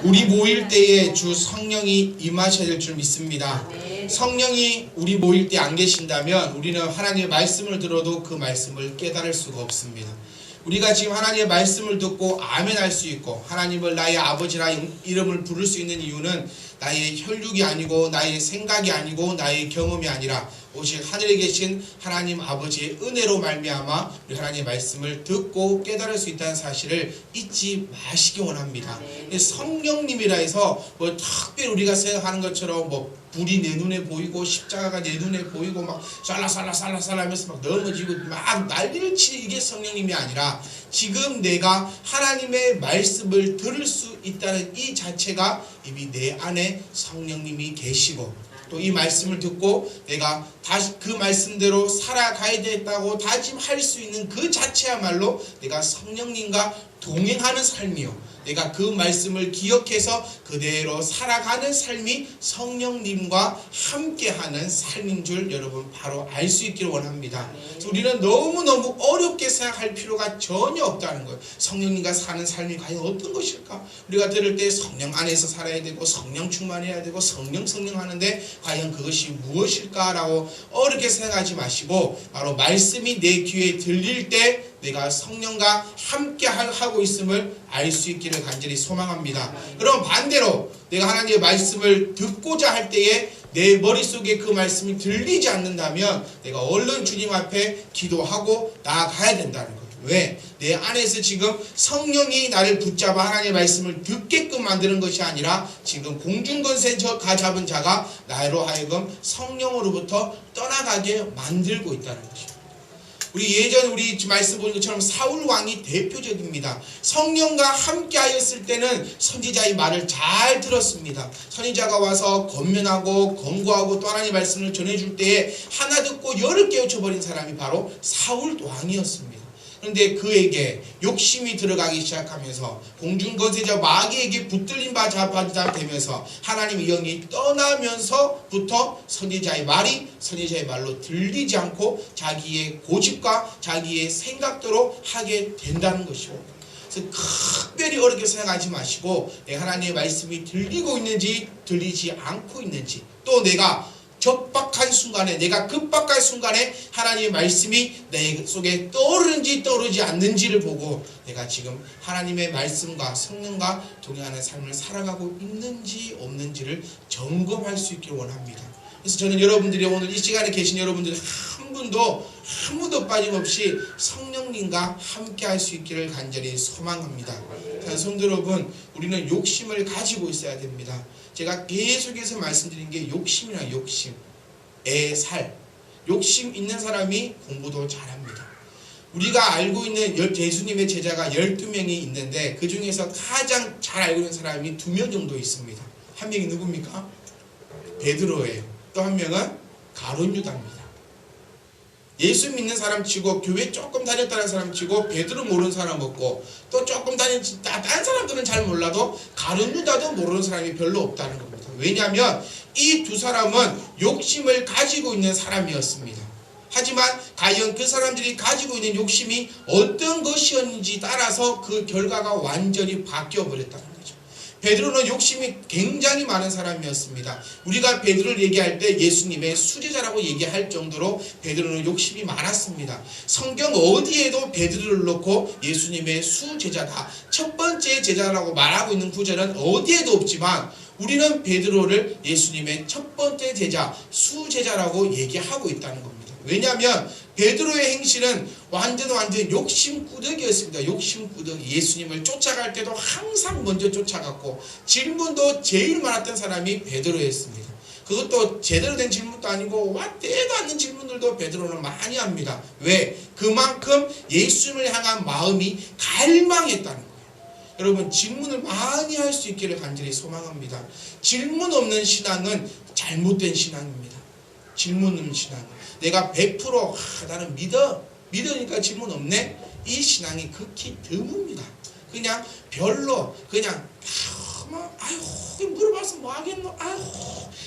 우리 모일 때에 주 성령이 임하셔야 될 줄 믿습니다. 성령이 우리 모일 때 안 계신다면 우리는 하나님의 말씀을 들어도 그 말씀을 깨달을 수가 없습니다. 우리가 지금 하나님의 말씀을 듣고 아멘 할 수 있고 하나님을 나의 아버지라 이름을 부를 수 있는 이유는 나의 혈육이 아니고 나의 생각이 아니고 나의 경험이 아니라 오직 하늘에 계신 하나님 아버지의 은혜로 말미암아 우리 하나님의 말씀을 듣고 깨달을 수 있다는 사실을 잊지 마시기 원합니다. 성령님이라 해서 뭐 특별히 우리가 생각하는 것처럼 뭐 불이 내 눈에 보이고 십자가가 내 눈에 보이고 막 살라살라 하면서 막 넘어지고 막 난리를 치는 이게 성령님이 아니라 지금 내가 하나님의 말씀을 들을 수 있다는 이 자체가 이미 내 안에 성령님이 계시고 또 이 말씀을 듣고 내가 다시 그 말씀대로 살아가야 되겠다고 다짐할 수 있는 그 자체야말로 내가 성령님과 동행하는 삶이요, 내가 그 말씀을 기억해서 그대로 살아가는 삶이 성령님과 함께하는 삶인 줄 여러분 바로 알 수 있기를 원합니다. 그래서 우리는 너무너무 어렵게 생각할 필요가 전혀 없다는 거예요. 성령님과 사는 삶이 과연 어떤 것일까? 우리가 들을 때 성령 안에서 살아야 되고 성령 충만해야 되고 성령 하는데 과연 그것이 무엇일까라고 어렵게 생각하지 마시고 바로 말씀이 내 귀에 들릴 때 내가 성령과 함께 하고 있음을 알 수 있기를 간절히 소망합니다. 그럼 반대로 내가 하나님의 말씀을 듣고자 할 때에 내 머릿속에 그 말씀이 들리지 않는다면 내가 얼른 주님 앞에 기도하고 나아가야 된다는 거예요. 왜? 내 안에서 지금 성령이 나를 붙잡아 하나님의 말씀을 듣게끔 만드는 것이 아니라 지금 공중권세가 잡은 자가 나로 하여금 성령으로부터 떠나가게 만들고 있다는 것입니다. 우리 말씀 보는 것처럼 사울 왕이 대표적입니다. 성령과 함께 하였을 때는 선지자의 말을 잘 들었습니다. 선지자가 와서 권면하고 권고하고 또 하나님의 말씀을 전해줄 때에 하나 듣고 열을 깨우쳐버린 사람이 바로 사울 왕이었습니다. 그런데 그에게 욕심이 들어가기 시작하면서 공중거세자 마귀에게 붙들린 바 되면서 하나님의 영이 떠나면서부터 선지자의 말로 들리지 않고 자기의 고집과 자기의 생각대로 하게 된다는 것이고, 그래서 특별히 어렵게 생각하지 마시고 하나님의 말씀이 들리고 있는지 들리지 않고 있는지, 또 내가 적박한 순간에, 내가 급박한 순간에 하나님의 말씀이 내 속에 떠오르는지 떠오르지 않는지를 보고 내가 지금 하나님의 말씀과 성령과 동행하는 삶을 살아가고 있는지 없는지를 점검할 수 있기를 원합니다. 그래서 저는 여러분들이 오늘 이 시간에 계신 여러분들 한 분도 빠짐없이 성령님과 함께 할 수 있기를 간절히 소망합니다. 성도 여러분, 우리는 욕심을 가지고 있어야 됩니다. 제가 계속해서 말씀드린 게 욕심이나 욕심, 욕심 있는 사람이 공부도 잘합니다. 우리가 알고 있는 예수님의 제자가 12명이 있는데 그 중에서 가장 잘 알고 있는 사람이 2명 정도 있습니다. 한 명이 누굽니까? 베드로예요. 또 한 명은 가룟 유다입니다. 예수 믿는 사람 치고 교회 조금 다녔다는 사람 치고 베드로 모르는 사람 없고, 또 조금 다른 사람들은 잘 몰라도 가룟 유다도 모르는 사람이 별로 없다는 겁니다. 왜냐하면 이 두 사람은 욕심을 가지고 있는 사람이었습니다. 하지만 과연 그 사람들이 가지고 있는 욕심이 어떤 것이었는지 따라서 그 결과가 완전히 바뀌어 버렸다는 거죠. 베드로는 욕심이 굉장히 많은 사람이었습니다. 우리가 베드로를 얘기할 때 예수님의 수제자라고 얘기할 정도로 베드로는 욕심이 많았습니다. 성경 어디에도 베드로를 놓고 예수님의 수제자다, 첫 번째 제자라고 말하고 있는 구절은 어디에도 없지만 우리는 베드로를 예수님의 첫 번째 제자, 수제자라고 얘기하고 있다는 겁니다. 왜냐하면 베드로의 행실은 완전 욕심꾸덕이었습니다. 욕심꾸덕이. 예수님을 쫓아갈 때도 항상 먼저 쫓아갔고 질문도 제일 많았던 사람이 베드로였습니다. 그것도 제대로 된 질문도 아니고 때도 않는 질문들도 베드로는 많이 합니다. 왜? 그만큼 예수님을 향한 마음이 갈망했다는 거예요. 여러분, 질문을 많이 할 수 있기를 간절히 소망합니다. 질문 없는 신앙은 잘못된 신앙입니다. 질문 없는 신앙. 내가 100% 나는 믿으니까 질문 없네? 이 신앙이 극히 드뭅니다. 그냥 별로 그냥 물어봐서 뭐 하겠노?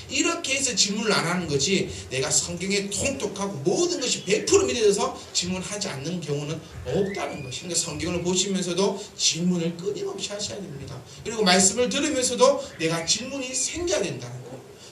이렇게 해서 질문을 안 하는 거지, 내가 성경에 통독하고 모든 것이 100% 믿어져서 질문하지 않는 경우는 없다는 것이. 그러니까 성경을 보시면서도 질문을 끊임없이 하셔야 됩니다. 그리고 말씀을 들으면서도 내가 질문이 생겨야 된다는 거예요.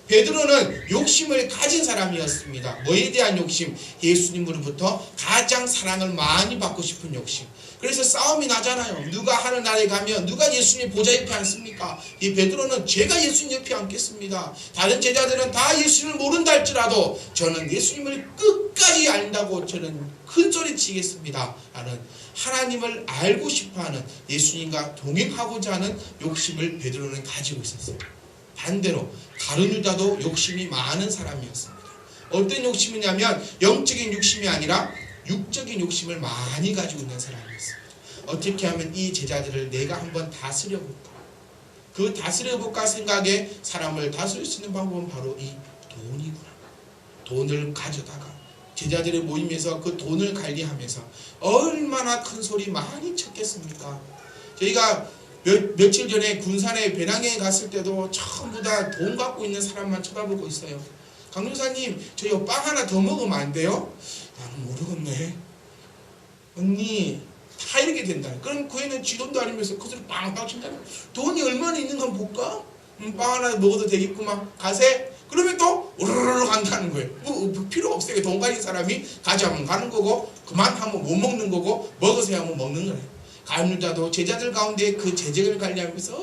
베드로는 욕심을 가진 사람이었습니다. 뭐에 대한 욕심? 예수님으로부터 가장 사랑을 많이 받고 싶은 욕심. 그래서 싸움이 나잖아요. 누가 하늘나라에 가면 누가 예수님 보좌 옆에 앉습니까? 이 베드로는 제가 예수님 옆에 앉겠습니다. 다른 제자들은 다 예수님을 모른다 할지라도 저는 예수님을 끝까지 안다고 저는 큰 소리 치겠습니다 라는, 하나님을 알고 싶어하는, 예수님과 동행하고자 하는 욕심을 베드로는 가지고 있었어요. 반대로 다른 유다도 욕심이 많은 사람이었습니다. 어떤 욕심이냐면 영적인 욕심이 아니라 육적인 욕심을 많이 가지고 있는 사람이었습니다. 어떻게 하면 이 제자들을 내가 한번 다스려볼까? 그 다스려볼까 생각에 사람을 다스릴 수 있는 방법은 바로 이 돈이구나. 돈을 가져다가 제자들의 모임에서 그 돈을 관리하면서 얼마나 큰 소리 많이 쳤겠습니까? 저희가 며칠 전에 군산에 배낭여행 갔을 때도 전부 다 돈 갖고 있는 사람만 쳐다보고 있어요. 강도사님, 저희 빵 하나 더 먹으면 안 돼요? 나는 모르겠네. 언니, 다 이렇게 된다. 그럼 그 애는 지 돈도 아니면서 그 소리 빵빵 친다. 돈이 얼마나 있는가 한번 볼까? 빵 하나 먹어도 되겠구만. 가세? 그러면 또 우르르르 간다는 거예요. 뭐 필요 없어요. 돈 가진 사람이 가져가면 가는 거고, 그만하면 못 먹는 거고, 먹으세요 하면 먹는 거예요. 가룟유다도 제자들 가운데 그 재정을 관리하면서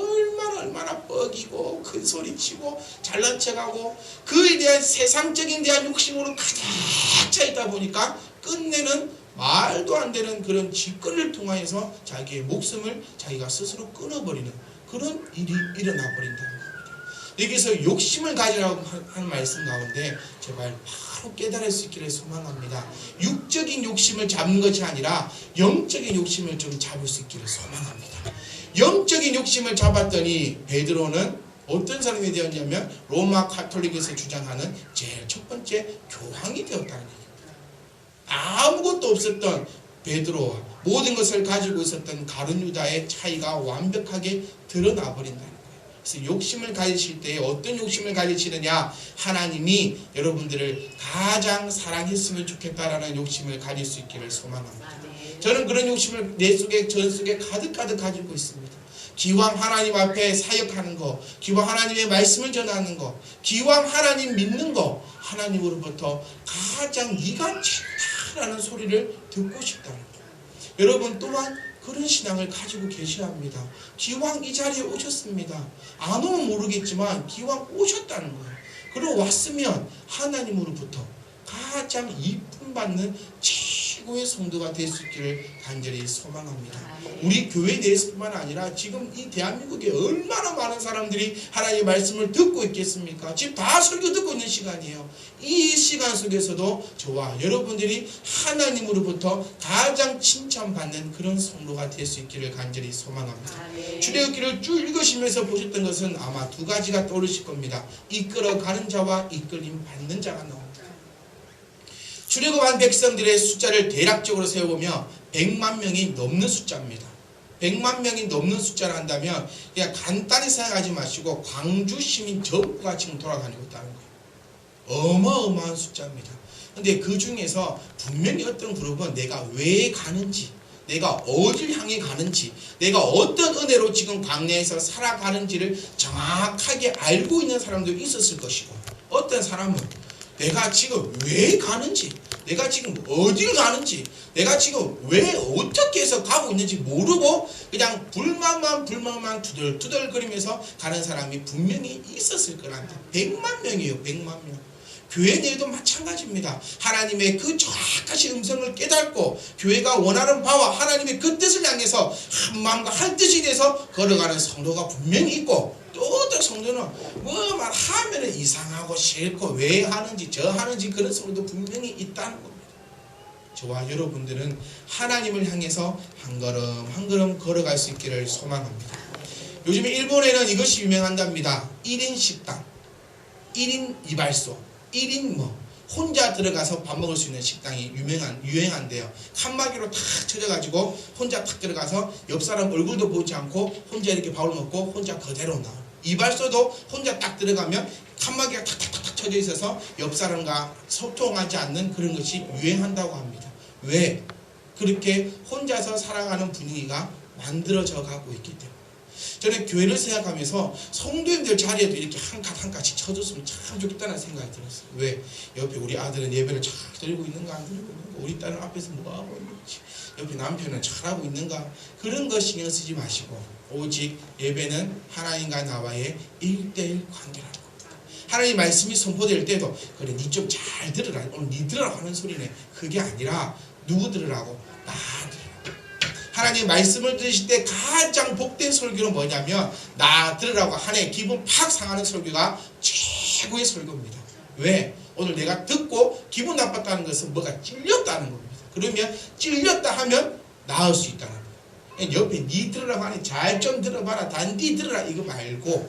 얼마나 뻐기고 큰 소리치고 잘난 척하고 그에 대한 세상적인 대한 욕심으로 가득 차 있다 보니까 끝내는 말도 안 되는 그런 짓거리를 통하여서 자기의 목숨을 자기가 스스로 끊어버리는 그런 일이 일어나 버린다는 겁니다. 여기서 욕심을 가지라고 하는 말씀 가운데 제발 바로 깨달을 수 있기를 소망합니다. 육적인 욕심을 잡는 것이 아니라 영적인 욕심을 좀 잡을 수 있기를 소망합니다. 영적인 욕심을 잡았더니 베드로는 어떤 사람이 되었냐면 로마 가톨릭에서 주장하는 제일 첫 번째 교황이 되었다는 얘기입니다. 아무것도 없었던 베드로와 모든 것을 가지고 있었던 가룟유다의 차이가 완벽하게 드러나 버린다는 거예요. 그래서 욕심을 가지실 때 어떤 욕심을 가지시느냐, 하나님이 여러분들을 가장 사랑했으면 좋겠다라는 욕심을 가질 수 있기를 소망합니다. 저는 그런 욕심을 내 속에, 전 속에 가득가득 가지고 있습니다. 기왕 하나님 앞에 사역하는 거, 기왕 하나님의 말씀을 전하는 거, 기왕 하나님 믿는 거, 하나님으로부터 가장 네가 최다라는 소리를 듣고 싶다는 거. 여러분 또한 그런 신앙을 가지고 계셔야 합니다. 기왕 이 자리에 오셨습니다. 안 오면 모르겠지만 기왕 오셨다는 거예요. 그리고 왔으면 하나님으로부터 가장 이쁨 받는 최고의 성도가 될 수 있기를 간절히 소망합니다. 우리 교회 내에서뿐만 아니라 지금 이 대한민국에 얼마나 많은 사람들이 하나님의 말씀을 듣고 있겠습니까? 지금 다 설교 듣고 있는 시간이에요. 이 시간 속에서도 저와 여러분들이 하나님으로부터 가장 칭찬받는 그런 성도가 될 수 있기를 간절히 소망합니다. 출애굽기를 쭉 읽으시면서 보셨던 것은 아마 두 가지가 떠오르실 겁니다. 이끌어가는 자와 이끌림 받는 자가 나옵니다. 출애굽한 백성들의 숫자를 대략적으로 세어보면 100만 명이 넘는 숫자입니다. 100만 명이 넘는 숫자를 한다면 그냥 간단히 생각하지 마시고 광주 시민 전부가 지금 돌아다니고 있다는 거예요. 어마어마한 숫자입니다. 근데 그 중에서 분명히 어떤 그룹은 내가 왜 가는지, 내가 어딜 향해 가는지, 내가 어떤 은혜로 지금 광야에서 살아가는지를 정확하게 알고 있는 사람도 있었을 것이고, 어떤 사람은 내가 지금 왜 가는지, 내가 지금 어딜 가는지, 내가 지금 왜 어떻게 해서 가고 있는지 모르고 그냥 불만만 투덜투덜거리면서 가는 사람이 분명히 있었을 거란다. 100만 명이에요. 100만 명. 교회 내에도 마찬가지입니다. 하나님의 그 정확하신 음성을 깨닫고 교회가 원하는 바와 하나님의 그 뜻을 향해서 한 마음과 한 뜻이 돼서 걸어가는 성도가 분명히 있고, 또 어떤 성도는 뭐만 하면은 이상하고 싫고 왜 하는지 저 하는지 그런 성도도 분명히 있다는 겁니다. 저와 여러분들은 하나님을 향해서 한 걸음 한 걸음 걸어갈 수 있기를 소망합니다. 요즘에 일본에는 이것이 유명한답니다. 1인 식당, 1인 이발소, 1인 혼자 들어가서 밥 먹을 수 있는 식당이 유행한데요. 칸막이로 탁 쳐져가지고 혼자 탁 들어가서 옆 사람 얼굴도 보지 않고 혼자 이렇게 밥을 먹고 혼자 그대로 나와요. 이발소도 혼자 딱 들어가면 칸막이가 탁탁탁탁 쳐져 있어서 옆 사람과 소통하지 않는 그런 것이 유행한다고 합니다. 왜? 그렇게 혼자서 살아가는 분위기가 만들어져 가고 있기 때문에. 저는 교회를 생각하면서 성도님들 자리에도 이렇게 한 칸 한 칸씩 쳐줬으면 참 좋겠다는 생각이 들었어요. 왜? 옆에 우리 아들은 예배를 잘 드리고 있는가 안 드리고 있는가, 우리 딸은 앞에서 뭐 하고 있는지, 옆에 남편은 잘하고 있는가, 그런 거 신경 쓰지 마시고 오직 예배는 하나님과 나와의 1:1 관계라고. 하나님 말씀이 선포될 때도 그래 니 좀 잘 들으라, 오늘 니 들으라고 하는 소리네, 그게 아니라 누구 들으라고? 나 들으라고. 하나님 말씀을 들으실 때 가장 복된 설교는 뭐냐면 나 들으라고 하네 기분 팍 상하는 설교가 최고의 설교입니다. 왜? 오늘 내가 듣고 기분 나빴다는 것은 뭐가 찔렸다는 겁니다. 그러면 찔렸다 하면 나을 수 있다는 거예요. 옆에 니 들으라고 하니 잘 좀 들어봐라, 단디 들으라 이거 말고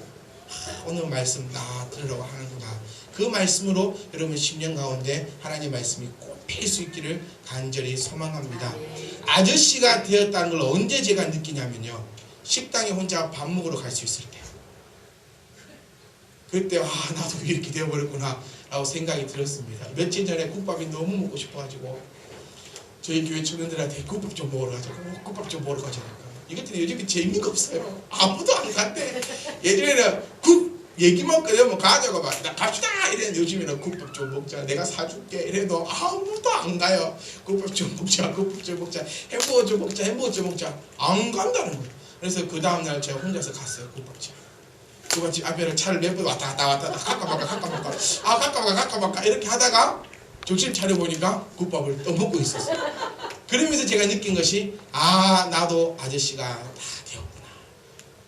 오늘 말씀 나 들으라고 하는구나. 그 말씀으로 여러분 10년 가운데 하나님 말씀이 꼭 필 수 있기를 간절히 소망합니다. 아저씨가 되었다는 걸 언제 제가 느끼냐면요, 식당에 혼자 밥 먹으러 갈 수 있을 때, 그때 나도 이렇게 되어버렸구나 라고 생각이 들었습니다. 며칠 전에 국밥이 너무 먹고 싶어가지고 저희 교회 청년들한테 국밥 좀 먹으러 가자고, 국밥 좀 먹으러 가자고. 이것들이 요즘에 재미가 없어요. 아무도 안 갔대. 예전에는 국 얘기만 꺼내면 가자고 막 나 갑시다 이랬는데 요즘에는 국밥 좀 먹자, 내가 사줄게 이래도 아무도 안 가요. 국밥 좀 먹자, 국밥 좀 먹자, 햄버거 좀 먹자, 햄버거 좀 먹자, 안 간다는 거예요. 그래서 그 다음날 제가 혼자서 갔어요. 국밥집. 국밥집 앞에를 차를 몇 번 왔다 갔다 가까마까 이렇게 하다가 정신 차려보니까 국밥을 또 먹고 있었어요. 그러면서 제가 느낀 것이 나도 아저씨가 다 되었구나.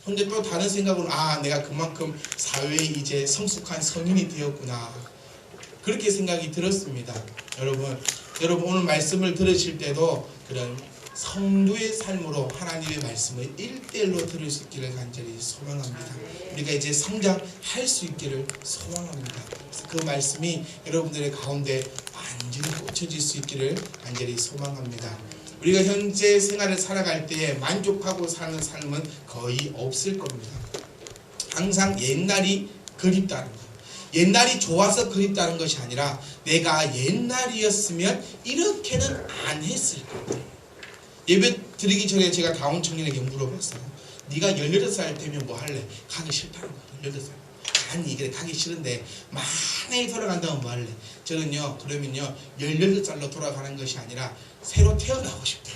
근데 또 다른 생각으로 내가 그만큼 사회에 이제 성숙한 성인이 되었구나, 그렇게 생각이 들었습니다. 여러분 오늘 말씀을 들으실 때도 그런 성도의 삶으로 하나님의 말씀을 1:1로 들을 수 있기를 간절히 소망합니다. 우리가 이제 성장할 수 있기를 소망합니다. 그 말씀이 여러분들의 가운데 완전히 꽂혀질 수 있기를 간절히 소망합니다. 우리가 현재 생활을 살아갈 때에 만족하고 사는 삶은 거의 없을 겁니다. 항상 옛날이 그립다는 것, 옛날이 좋아서 그립다는 것이 아니라 내가 옛날이었으면 이렇게는 안 했을 거예요. 예배 드리기 전에 제가 다운 청년에게 물어봤어요. 네가 18살 되면 뭐 할래? 가기 싫다는 거예요. 18살. 아니 그래 가기 싫은데 만약에 돌아간다면 뭐 할래? 저는요 그러면요 18살로 돌아가는 것이 아니라 새로 태어나고 싶다.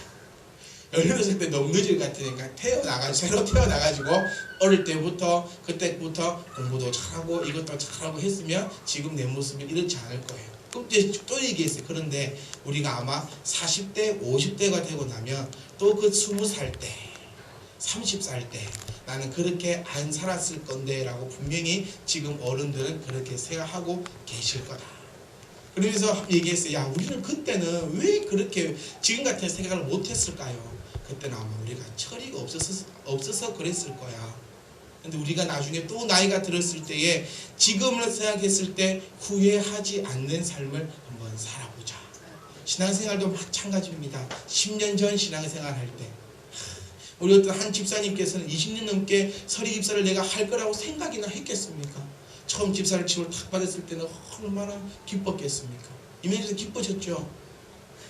18살 때 너무 늦을 것 같으니까 새로 태어나가지고 어릴 때부터 그때부터 공부도 잘하고 이것도 잘하고 했으면 지금 내 모습이 이렇지 않을 거예요. 그때 또 얘기했어요. 그런데 우리가 아마 40대 50대가 되고 나면 또 그 20살 때 30살 때 나는 그렇게 안 살았을 건데 라고 분명히 지금 어른들은 그렇게 생각하고 계실 거다. 그러면서 얘기했어요. 야 우리는 그때는 왜 그렇게 지금 같은 생각을 못했을까요? 그때는 아마 우리가 처리가 없어서 그랬을 거야. 근데 우리가 나중에 또 나이가 들었을 때에 지금을 생각했을 때 후회하지 않는 삶을 한번 살아보자. 신앙생활도 마찬가지입니다. 10년 전 신앙생활 할 때 우리 어떤 한 집사님께서는 20년 넘게 서리 집사를 내가 할 거라고 생각이나 했겠습니까? 처음 집사를 탁 받았을 때는 얼마나 기뻤겠습니까? 이면에서 기뻐졌죠.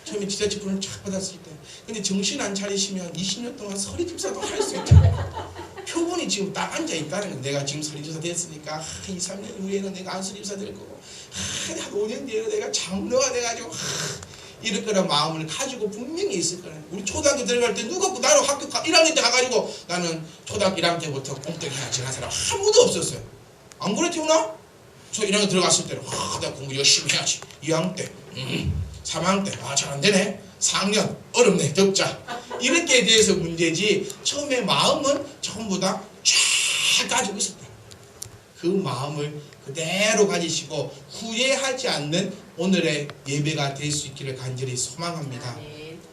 처음에 집사 직분을 쫙 받았을 때. 근데 정신 안 차리시면 20년 동안 서리 집사도 할 수 있잖아요. 표본이 지금 딱 앉아있다는 건 내가 지금 서리 집사 됐으니까 2, 3년 후에는 내가 안수리 집사 될 거고 한 5년 뒤에는 내가 장로가 돼가지고 이럴 거란 마음을 가지고 분명히 있을 거예요. 우리 초등학교 들어갈 때 누가 나로 학교 1학년 때 가가지고 나는 초등학교 1학년 때부터 꼼짝이 하지 한 사람 아무도 없었어요. 안 그래 태우나? 저 1학년 들어갔을 때는 내가 공부 열심히 해야지. 2학년 때 3학년 때 잘 안되네. 4학년 어렵네 덕자. 이렇게 대해서 문제지 처음에 마음은 전부 다 쫙 가지고 있었다. 그 마음을 그대로 가지시고 후회하지 않는 오늘의 예배가 될 수 있기를 간절히 소망합니다.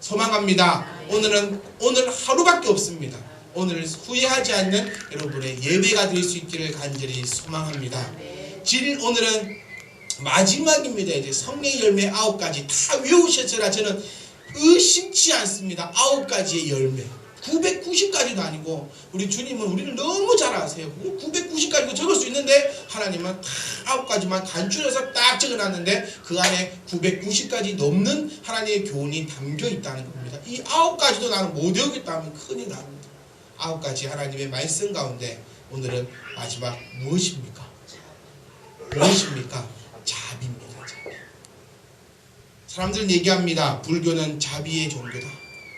소망합니다. 오늘 하루밖에 없습니다. 오늘 후회하지 않는 여러분의 예배가 될 수 있기를 간절히 소망합니다. 오늘은 마지막입니다. 이제 성령의 열매 9가지 다 외우셨으라 저는 의심치 않습니다. 9가지의 열매. 990까지도 아니고 우리 주님은 우리를 너무 잘 아세요. 990까지도 적을 수 있는데 하나님은 다 9가지만 간추려서 딱 적어놨는데 그 안에 990까지 넘는 하나님의 교훈이 담겨 있다는 겁니다. 이 9가지도 나는 못 외우겠다 하면 큰일 납니다. 9가지 하나님의 말씀 가운데 오늘은 마지막 무엇입니까? 무엇입니까? 자비입니다. 자비. 사람들은 얘기합니다. 불교는 자비의 종교다.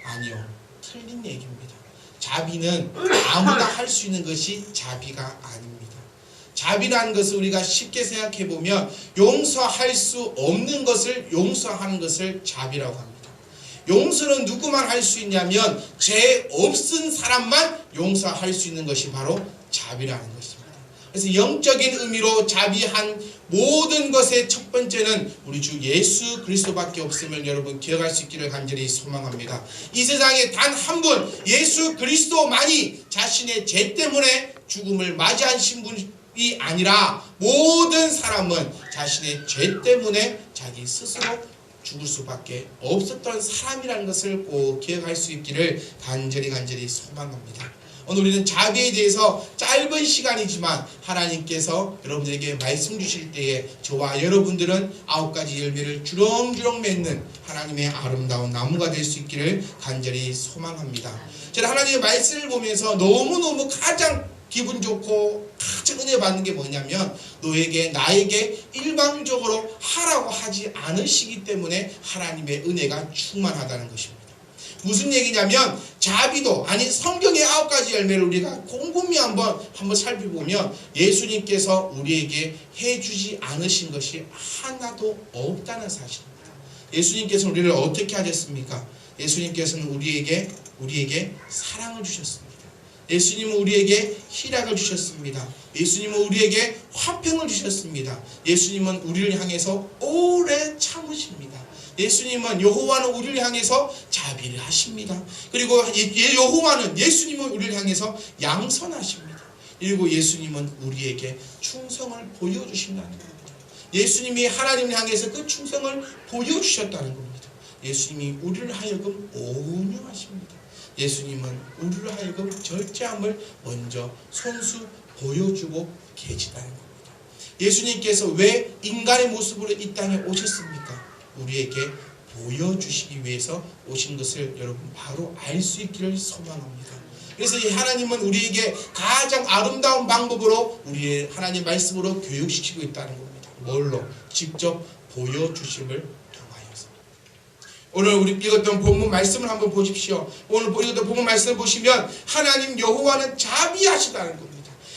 아니요. 틀린 얘기입니다. 자비는 아무나 할 수 있는 것이 자비가 아닙니다. 자비라는 것을 우리가 쉽게 생각해 보면 용서할 수 없는 것을 용서하는 것을 자비라고 합니다. 용서는 누구만 할 수 있냐면 죄 없은 사람만 용서할 수 있는 것이 바로 자비라는 것입니다. 그래서 영적인 의미로 자비한 모든 것의 첫 번째는 우리 주 예수 그리스도밖에 없음을 여러분 기억할 수 있기를 간절히 소망합니다. 이 세상에 단 한 분 예수 그리스도만이 자신의 죄 때문에 죽음을 맞이하신 분이 아니라 모든 사람은 자신의 죄 때문에 자기 스스로 죽을 수밖에 없었던 사람이라는 것을 꼭 기억할 수 있기를 간절히 소망합니다. 오늘 우리는 자비에 대해서 짧은 시간이지만 하나님께서 여러분들에게 말씀 주실 때에 저와 여러분들은 9가지 열매를 주렁주렁 맺는 하나님의 아름다운 나무가 될 수 있기를 간절히 소망합니다. 저는 하나님의 말씀을 보면서 너무너무 가장 기분 좋고 가장 은혜 받는 게 뭐냐면 너에게 나에게 일방적으로 하라고 하지 않으시기 때문에 하나님의 은혜가 충만하다는 것입니다. 무슨 얘기냐면 자비도 아니 성경의 9가지 열매를 우리가 곰곰이 한번 살펴보면 예수님께서 우리에게 해주지 않으신 것이 하나도 없다는 사실입니다. 예수님께서는 우리를 어떻게 하셨습니까? 예수님께서는 우리에게 사랑을 주셨습니다. 예수님은 우리에게 희락을 주셨습니다. 예수님은 우리에게 화평을 주셨습니다. 예수님은 우리를 향해서 오래 참으십니다. 예수님은 여호와는 우리를 향해서 자비를 하십니다. 그리고 여호와는 예수님은 우리를 향해서 양선하십니다. 그리고 예수님은 우리에게 충성을 보여주신다는 겁니다. 예수님이 하나님을 향해서 그 충성을 보여주셨다는 겁니다. 예수님이 우리를 하여금 온유하십니다. 예수님은 우리를 하여금 절제함을 먼저 손수 보여주고 계시다는 겁니다. 예수님께서 왜 인간의 모습으로 이 땅에 오셨습니까? 우리에게 보여주시기 위해서 오신 것을 여러분 바로 알 수 있기를 소망합니다. 그래서 이 하나님은 우리에게 가장 아름다운 방법으로 우리의 하나님 말씀으로 교육시키고 있다는 겁니다. 뭘로? 직접 보여주심을 통하여서. 오늘 우리 읽었던 본문 말씀을 한번 보십시오. 오늘 읽었던 본문 말씀을 보시면 하나님 여호와는 자비하시다는 겁니다.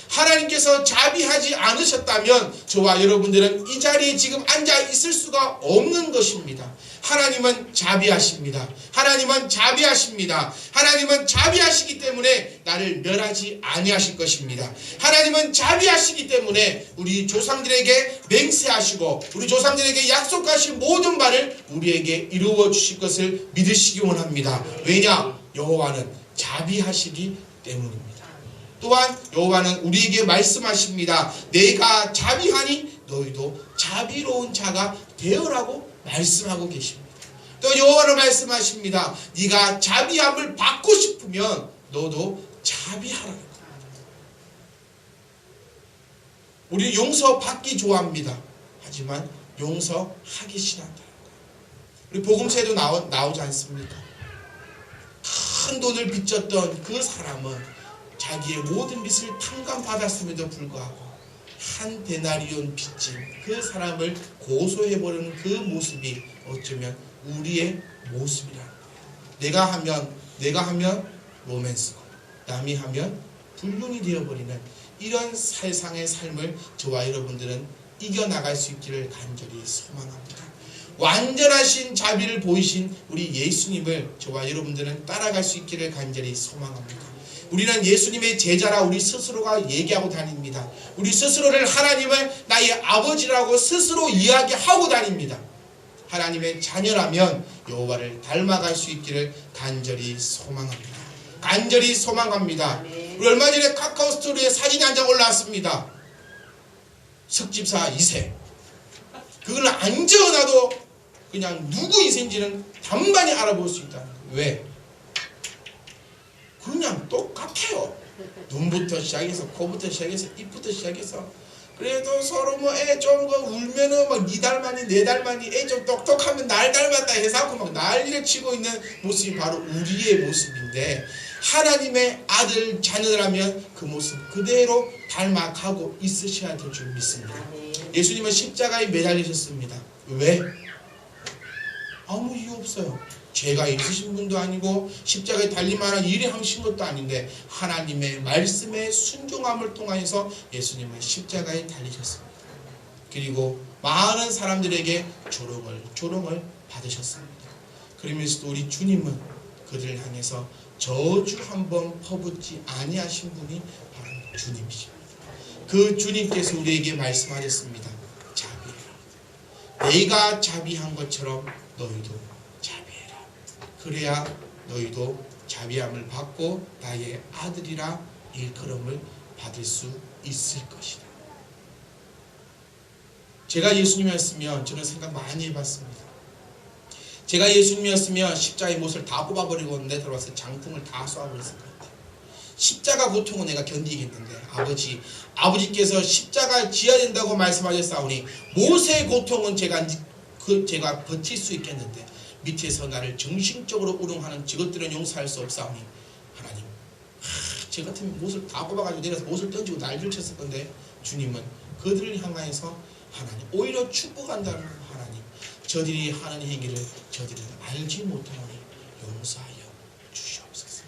하나님께서 자비하지 않으셨다면 저와 여러분들은 이 자리에 지금 앉아 있을 수가 없는 것입니다. 하나님은 자비하십니다. 하나님은 자비하십니다. 하나님은 자비하시기 때문에 나를 멸하지 아니하실 것입니다. 하나님은 자비하시기 때문에 우리 조상들에게 맹세하시고 우리 조상들에게 약속하신 모든 바를 우리에게 이루어 주실 것을 믿으시기 원합니다. 왜냐? 여호와는 자비하시기 때문입니다. 또한 여호와는 우리에게 말씀하십니다. 내가 자비하니 너희도 자비로운 자가 되어라고 말씀하고 계십니다. 또 여호와는 말씀하십니다. 네가 자비함을 받고 싶으면 너도 자비하라는 겁니다. 우리 용서받기 좋아합니다. 하지만 용서하기 싫어한다는 거예요. 우리 복음서에도 나오지 않습니까? 큰 돈을 빚졌던 그 사람은 자기의 모든 빚을 탕감받았음에도 불구하고 한 데나리온 빚진 그 사람을 고소해버리는 그 모습이 어쩌면 우리의 모습이라는 거예요. 내가 하면 로맨스고 남이 하면 불륜이 되어버리는 이런 세상의 삶을 저와 여러분들은 이겨나갈 수 있기를 간절히 소망합니다. 완전하신 자비를 보이신 우리 예수님을 저와 여러분들은 따라갈 수 있기를 간절히 소망합니다. 우리는 예수님의 제자라 우리 스스로가 얘기하고 다닙니다. 우리 스스로를 하나님을 나의 아버지라고 스스로 이야기하고 다닙니다. 하나님의 자녀라면 여호와를 닮아갈 수 있기를 간절히 소망합니다. 간절히 소망합니다. 우리 얼마 전에 카카오 스토리에 사진이 한 장 올라왔습니다. 석집사 2세. 그걸 안 적어놔도 그냥 누구 2세인지는 단번에 알아볼 수 있다는 거예요. 왜? 그냥 똑같아요. 눈부터 시작해서 코부터 시작해서 입부터 시작해서. 그래도 서로 뭐 애 좀 울면은 막 2달 만이 4달 만이 애 좀 똑똑하면 날 닮았다 해서 막 난리를 치고 있는 모습이 바로 우리의 모습인데, 하나님의 아들 자녀라면 그 모습 그대로 닮아가고 있으셔야 될 줄 믿습니다. 예수님은 십자가에 매달리셨습니다. 왜? 아무 이유 없어요. 죄가 있으신 분도 아니고 십자가에 달릴 만한 일이 하신 것도 아닌데 하나님의 말씀에 순종함을 통하여서 예수님은 십자가에 달리셨습니다. 그리고 많은 사람들에게 조롱을 받으셨습니다. 그러면서도 우리 주님은 그들을 향해서 저주 한번 퍼붓지 아니하신 분이 바로 주님이십니다. 그 주님께서 우리에게 말씀하셨습니다. 자비해라. 내가 자비한 것처럼 너희도 자비해라. 그래야 너희도 자비함을 받고 나의 아들이라 일컬음을 받을 수 있을 것이다. 제가 예수님이었으면 저는 생각 많이 해봤습니다. 제가 예수님이었으면 십자가의 못을 다 뽑아버리고 내 들어와서 장풍을 다 쏘아버렸을 것 같아요. 십자가 고통은 내가 견디겠는데 아버지께서 십자가 지어야 된다고 말씀하셨사오니 못의 고통은 제가 버틸 수 있겠는데 밑에서 나를 정신적으로 우롱하는 저것들은 용서할 수 없사오니 하나님, 저 같으면 못을 다 뽑아가지고 내려서 못을 던지고 난리를 쳤을 건데 주님은 그들을 향하여서 하나님 오히려 축복한다는 하나님, 저들이 하는 행위를 저들은 알지 못하노니 용서하여 주시옵소서.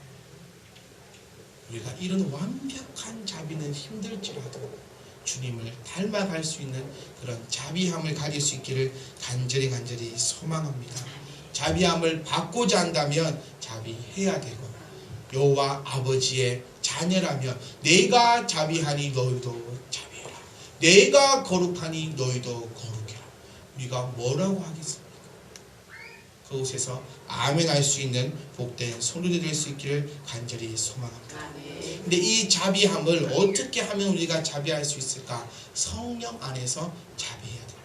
우리가 이런 완벽한 자비는 힘들지라도 주님을 닮아갈 수 있는 그런 자비함을 가질 수 있기를 간절히 소망합니다. 자비함을 받고자 한다면 자비해야 되고, 여호와 아버지의 자녀라면 내가 자비하니 너희도 자비해라. 내가 거룩하니 너희도 거룩해라. 우리가 뭐라고 하겠습니까? 그곳에서 아멘 할 수 있는 복된 성도들이 될 수 있기를 간절히 소망합니다. 근데 이 자비함을 어떻게 하면 우리가 자비할 수 있을까? 성령 안에서 자비해야 됩니다.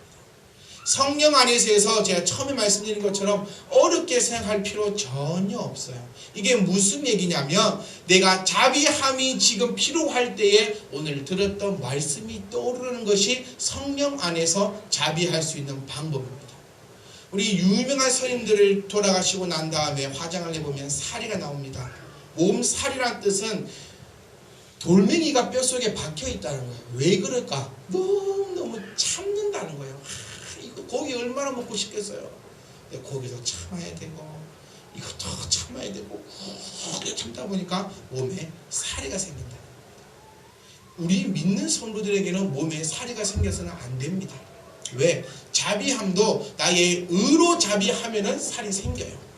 성령 안에서 제가 처음에 말씀드린 것처럼 어렵게 생각할 필요 전혀 없어요. 이게 무슨 얘기냐면 내가 자비함이 지금 필요할 때에 오늘 들었던 말씀이 떠오르는 것이 성령 안에서 자비할 수 있는 방법입니다. 우리 유명한 스님들을 돌아가시고 난 다음에 화장을 해보면 사리가 나옵니다. 몸살이란 뜻은 돌멩이가 뼛속에 박혀 있다는 거예요. 왜 그럴까? 너무 참는다는 거예요. 이거 고기 얼마나 먹고 싶겠어요. 고기도 참아야 되고 이것도 참아야 되고 참다 보니까 몸에 사리가 생긴다. 우리 믿는 성도들에게는 몸에 사리가 생겨서는 안 됩니다. 왜? 자비함도 나의 의로 자비하면은 살이 생겨요.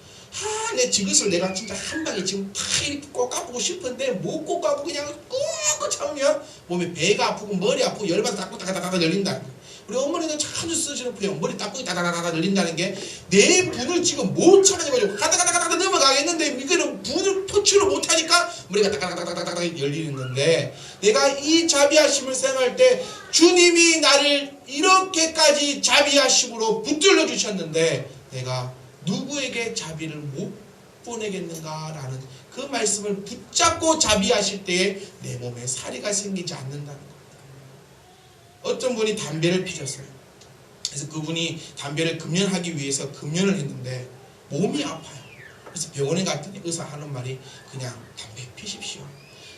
내 저것을 내가 진짜 한 방에 지금 다 이렇게 꼭 까보고 싶은데 못 꼭 까보고 그냥 꾹 참으면 몸에 배가 아프고 머리 아프고 열받아 따닥따닥 열린다는 거예요. 우리 어머니는 자주 쓰시는 표현, 머리 따끔이 따닥따닥 열린다는 게 내 분을 지금 못 참아가지고 가다가다가 넘어가겠는데 이거는 분을 포출을 못하니까 머리가 따닥따닥 열리는 건데, 내가 이 자비하심을 생각할 때 주님이 나를 이렇게까지 자비하심으로 붙들려 주셨는데 내가 누구에게 자비를 못 보내겠는가라는 그 말씀을 붙잡고 자비하실 때에 내 몸에 사리가 생기지 않는다는 겁니다. 어떤 분이 담배를 피셨어요. 그래서 그분이 담배를 금연하기 위해서 금연을 했는데 몸이 아파요. 그래서 병원에 갔더니 의사 하는 말이 그냥 담배 피십시오.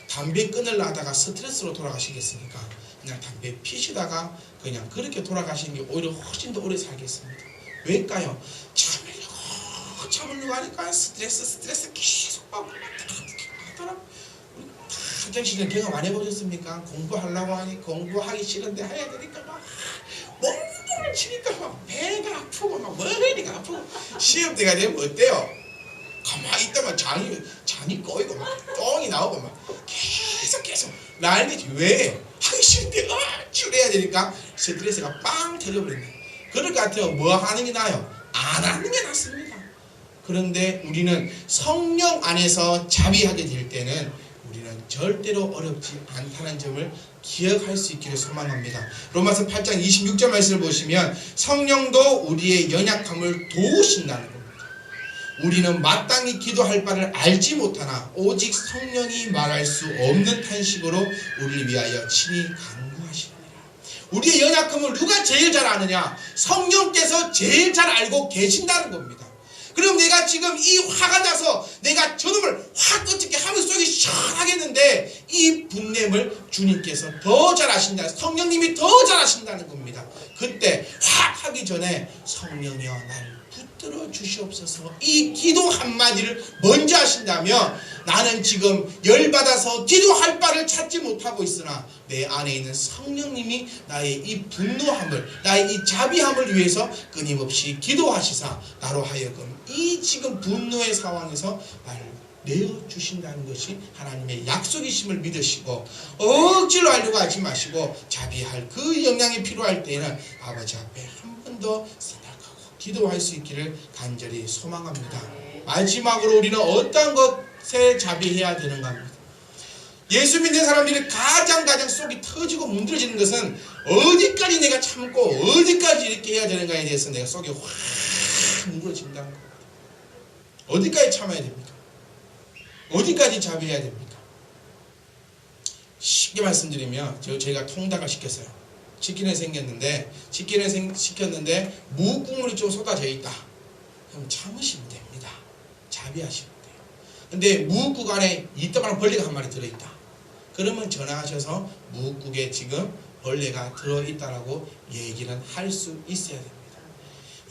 담배 끊으려다가 스트레스로 돌아가시겠으니까 그냥 담배 피시다가 그냥 그렇게 돌아가시는 게 오히려 훨씬 더 오래 살겠습니다. 왜일까요? 참으려고 하니까 스트레스 계속 받고 하더라고요. 학창시절 경험 안 해보셨습니까? 공부하려고 하니 공부하기 싫은데 해야 되니까 막 몸부림을 치니까 막 배가 아프고 막 머리가 아프고 시험 때가 되면 어때요? 가만히 있다가 잔이 꼬이고 막 똥이 나오고 막 계속 난리지. 왜? 하기 싫은데 어찌를 해야 되니까 스트레스가 빵 터져버린다. 그럴 것 같아요. 뭐 하는 게 나아요? 안 하는 게 낫습니다. 그런데 우리는 성령 안에서 자비하게 될 때는 우리는 절대로 어렵지 않다는 점을 기억할 수 있기를 소망합니다. 로마서 8장 26절 말씀을 보시면 성령도 우리의 연약함을 도우신다는 겁니다. 우리는 마땅히 기도할 바를 알지 못하나 오직 성령이 말할 수 없는 탄식으로 우리를 위하여 친히 간구하시느니라. 우리의 연약함을 누가 제일 잘 아느냐? 성령께서 제일 잘 알고 계신다는 겁니다. 그럼 내가 지금 이 화가 나서 내가 저놈을 확 어떻게 하면 속이 시원하겠는데 이 분냄을 주님께서 더 잘 아신다. 성령님이 더 잘 아신다는 겁니다. 그때 확 하기 전에 성령이여 날 붙들어 주시옵소서, 이 기도 한마디를 먼저 하신다면 나는 지금 열받아서 기도할 바를 찾지 못하고 있으나 내 안에 있는 성령님이 나의 이 분노함을, 나의 이 자비함을 위해서 끊임없이 기도하시사 나로 하여금 이 지금 분노의 상황에서 나를 내어주신다는 것이 하나님의 약속이심을 믿으시고 억지로 하려고 하지 마시고 자비할 그 영향이 필요할 때에는 아버지 앞에 한 번 더 생각하고 기도할 수 있기를 간절히 소망합니다. 마지막으로 우리는 어떤 것에 자비해야 되는가 합니다. 예수 믿는 사람들이 가장 속이 터지고 문드러지는 것은 어디까지 내가 참고 어디까지 이렇게 해야 되는가에 대해서 내가 속이 확 문드러진다는 겁니다. 어디까지 참아야 됩니까? 어디까지 자비해야 됩니까? 쉽게 말씀드리면 저희가 통닭을 시켰어요. 치킨을 시켰는데 무국물이 좀 쏟아져 있다. 그럼 참으시면 됩니다. 자비하시면 돼요. 근데 무국 안에 이따만한 벌레가 한 마리 들어있다. 그러면 전화하셔서 무국에 지금 벌레가 들어있다라고 얘기는 할 수 있어야 됩니다.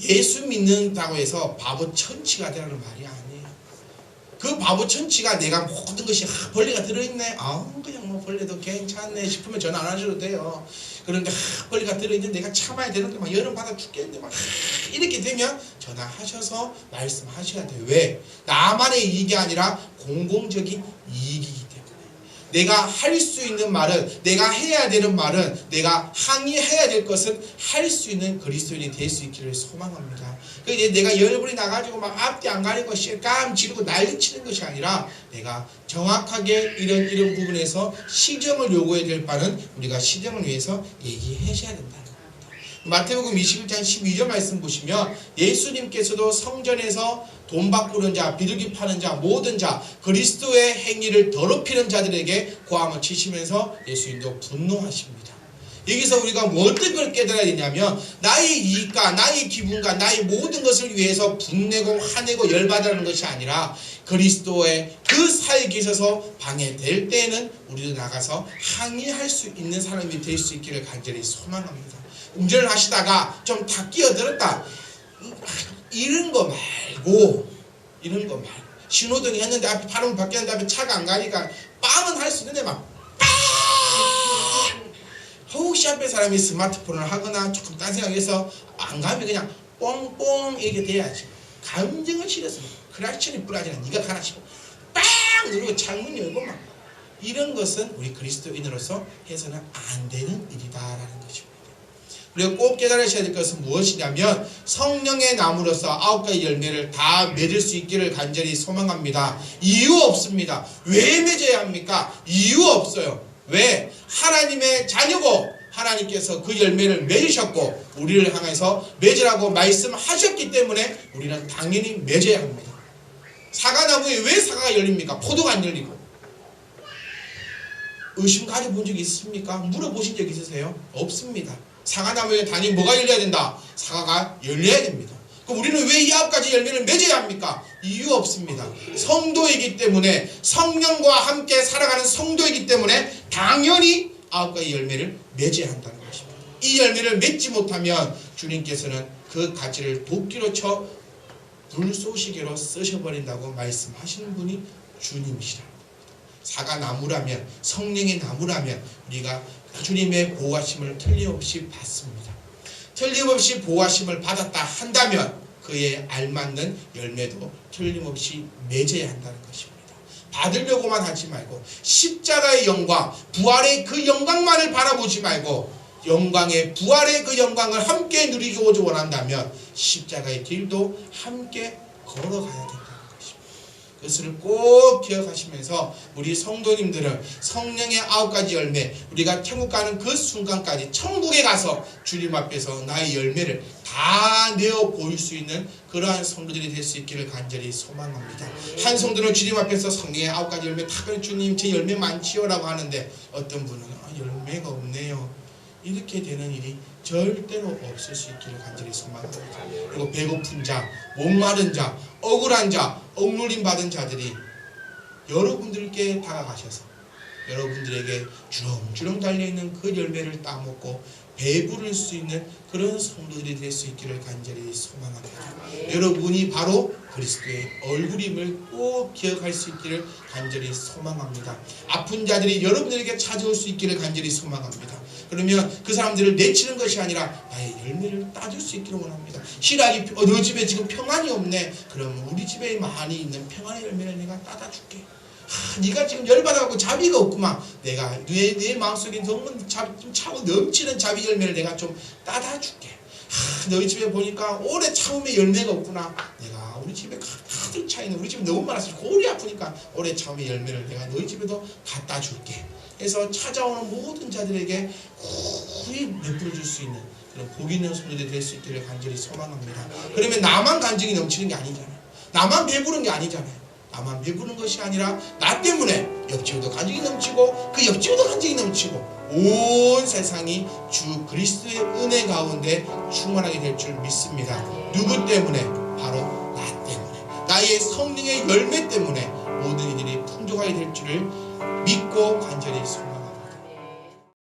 예수 믿는다고 해서 바보 천치가 되라는 말이 아니에요. 그 바보 천치가 내가 모든 것이 벌레가 들어있네, 그냥 뭐 벌레도 괜찮네 싶으면 전화 안 하셔도 돼요. 그런데 벌레가 들어있는데 내가 참아야 되는데 막 여름 받아 죽겠는데 막 이렇게 되면 전화하셔서 말씀하셔야 돼요. 왜? 나만의 이익이 아니라 공공적인 이익이기 때문에. 내가 할 수 있는 말은, 내가 해야 되는 말은, 내가 항의해야 될 것은 할 수 있는 그리스도인이 될 수 있기를 소망합니다. 그러니까 내가 열불이 나가지고 막 앞뒤 안 가리고 깜 지르고 난리치는 것이 아니라 내가 정확하게 이런 부분에서 시정을 요구해야 될 바는 우리가 시정을 위해서 얘기하셔야 된다는 겁니다. 마태복음 21장 12절 말씀 보시면 예수님께서도 성전에서 돈 바꾸는 자, 비둘기 파는 자, 모든 자, 그리스도의 행위를 더럽히는 자들에게 고함을 치시면서 예수님도 분노하십니다. 여기서 우리가 어떤 걸 깨달아야 되냐면 나의 이익과 나의 기분과 나의 모든 것을 위해서 분내고 화내고 열받으라는 것이 아니라 그리스도의 그 사역에 있어서 방해될 때에는 우리도 나가서 항의할 수 있는 사람이 될 수 있기를 간절히 소망합니다. 운전을 하시다가 좀 다 끼어들었다, 이런 거 말고 신호등이 했는데 앞에 바로 바뀌었는데 앞에 차가 안 가니까 빵은 할 수 있는데 막 혹시 앞에 사람이 스마트폰을 하거나 조금 딴 생각해서 안 가면 그냥 뽕뽕 이렇게 돼야지. 감정을 실어서 크라치니 뿌라지나 네가 가라 싶어 빵 누르고 창문 열고 막 이런 것은 우리 그리스도인으로서 해서는 안 되는 일이다라는 것입니다. 그리고 꼭 깨달으셔야 될 것은 무엇이냐면 성령의 나무로서 9가지 열매를 다 맺을 수 있기를 간절히 소망합니다. 이유 없습니다. 왜 맺어야 합니까? 이유 없어요. 왜? 하나님의 자녀고 하나님께서 그 열매를 맺으셨고 우리를 향해서 맺으라고 말씀하셨기 때문에 우리는 당연히 맺어야 합니다. 사과나무에 왜 사과가 열립니까? 포도가 안 열리고. 의심 가져본 적이 있습니까? 물어보신 적 있으세요? 없습니다. 사과나무에 단위 뭐가 열려야 된다? 사과가 열려야 됩니다. 그럼 우리는 왜 이 9가지 열매를 맺어야 합니까? 이유 없습니다. 성도이기 때문에, 성령과 함께 살아가는 성도이기 때문에 당연히 9가지 열매를 맺어야 한다는 것입니다. 이 열매를 맺지 못하면 주님께서는 그 가지를 도끼로 쳐 불쏘시개로 쓰셔버린다고 말씀하시는 분이 주님이시라는 겁니다. 사과나무라면, 성령의 나무라면 우리가 주님의 보호하심을 틀림없이 받습니다. 틀림없이 보호하심을 받았다 한다면 그에 알맞는 열매도 틀림없이 맺어야 한다는 것입니다. 받으려고만 하지 말고 십자가의 영광, 부활의 그 영광만을 바라보지 말고 영광의 부활의 그 영광을 함께 누리기 원한다면 십자가의 길도 함께 걸어가야 된다는 것입니다. 그것을 꼭 기억하시면서 우리 성도님들은 성령의 9가지 열매, 우리가 천국 가는 그 순간까지 천국에 가서 주님 앞에서 나의 열매를 다 내어 보일 수 있는 그러한 성도들이 될 수 있기를 간절히 소망합니다. 한 성도는 주님 앞에서 성령의 9가지 열매 다 그래 주님 제 열매 많지요 라고 하는데 어떤 분은 열매가 없네요. 이렇게 되는 일이 절대로 없을 수 있기를 간절히 소망합니다. 그리고 배고픈 자, 목마른 자, 억울한 자, 억눌림 받은 자들이 여러분들께 다가가셔서 여러분들에게 주렁주렁 달려있는 그 열매를 따먹고 배부를 수 있는 그런 성도들이 될 수 있기를 간절히 소망합니다. 여러분이 바로 그리스도의 얼굴임을 꼭 기억할 수 있기를 간절히 소망합니다. 아픈 자들이 여러분들에게 찾아올 수 있기를 간절히 소망합니다. 그러면 그 사람들을 내치는 것이 아니라 나의 열매를 따줄 수 있기를 원합니다. 신학이 너 집에 지금 평안이 없네. 그럼 우리 집에 많이 있는 평안의 열매를 내가 따다 줄게. 네가 지금 열받아갖고 자비가 없구만. 내가 내 마음속에 너무 좀 차고 넘치는 자비 열매를 내가 좀 따다 줄게. 너희 집에 보니까 오래 참음의 열매가 없구나. 내가 우리 집에 가득 차있는 우리 집에 너무 많아서 골이 아프니까 오래 참음의 열매를 내가 너희 집에도 갖다 줄게. 해서 찾아오는 모든 자들에게 후히 베풀어 줄 수 있는 그런 복 있는 성도들이 될 수 있기를 간절히 소망합니다. 그러면 나만 간증이 넘치는 게 아니잖아요. 나만 배부른 게 아니잖아요. 나만 배부른 것이 아니라 나 때문에 옆집에도 간증이 넘치고 그 옆집에도 간증이 넘치고 온 세상이 주 그리스도의 은혜 가운데 충만하게 될 줄 믿습니다. 누구 때문에? 바로 나 때문에, 나의 성령의 열매 때문에 모든 이들이 풍족하게 될 줄을 믿고 간절히 소망합니다.